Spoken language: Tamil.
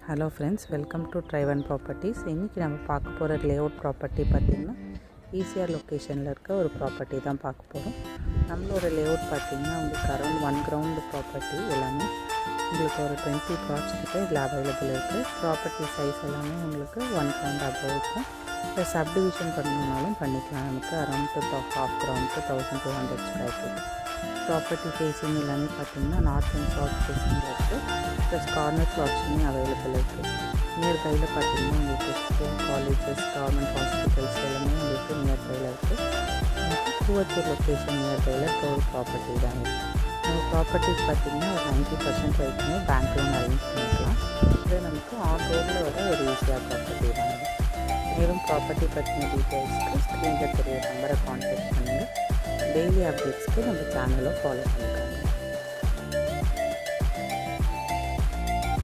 Hello friends, welcome to driven properties. இன்றைக்கி நம்ம பார்க்க போகிற லேஅவுட் ப்ராப்பர்ட்டி பார்த்திங்கன்னா ஈசிஆர் லொக்கேஷனில் இருக்க ஒரு ப்ராப்பர்ட்டி தான் பார்க்க போகிறோம். நம்மளோட லேஅவுட் பார்த்திங்கன்னா உங்களுக்கு அரௌண்ட் 1 கிரவுண்டு ப்ராப்பர்ட்டி எல்லாமே உங்களுக்கு ஒரு 20 plots கிட்ட இதில் அவைலபிள் இருக்குது. ப்ராப்பர்ட்டி சைஸ் எல்லாமே உங்களுக்கு 1 கிரவுண்ட் அபோவ் இருக்கும். இப்போ சப்டிவிஷன் பண்ணணுன்னாலும் பண்ணிக்கலாம். நமக்கு around half ground to 1200 square feet. Property facing எல்லாமே பார்த்திங்கன்னா நார்த் அண்ட் சவுத் ஃபேஸிங்கில் இருக்குது. ப்ளஸ் கார்னர் பிளாட்ஸுமே அவைலபிள் இருக்குது. நியர்பையில் பார்த்திங்கன்னா உங்களுக்கு ஸ்கூல், காலேஜஸ், கவர்மெண்ட் ஹாஸ்பிட்டல்ஸ் எல்லாமே உங்களுக்கு நியர்பையில் இருக்குது. கூவத்தூர் லொக்கேஷன் நியர்பையில் ஒரு ப்ராப்பர்ட்டி தான் இருக்குது. நம்ம ப்ராப்பர்ட்டிஸ் பார்த்திங்கன்னா ஒரு 90% வரைக்குமே பேங்க் லோன் அரேஞ்ச் பண்ணிக்கலாம். இது நமக்கு ஆன் ரோடில் வர ஒரு ஈஸியாக ப்ராப்பர்ட்டி தான். மேலும் ப்ராப்பர்ட்டி பற்றின டீட்டெயில்ஸ்க்கு ஸ்க்ரீனில் தெரிய நம்பரை கான்டாக்ட் பண்ணுங்கள். டெய்லி அப்டேட்ஸ்க்கு நம்ம சேனலை ஃபாலோ பண்ணுங்கள்.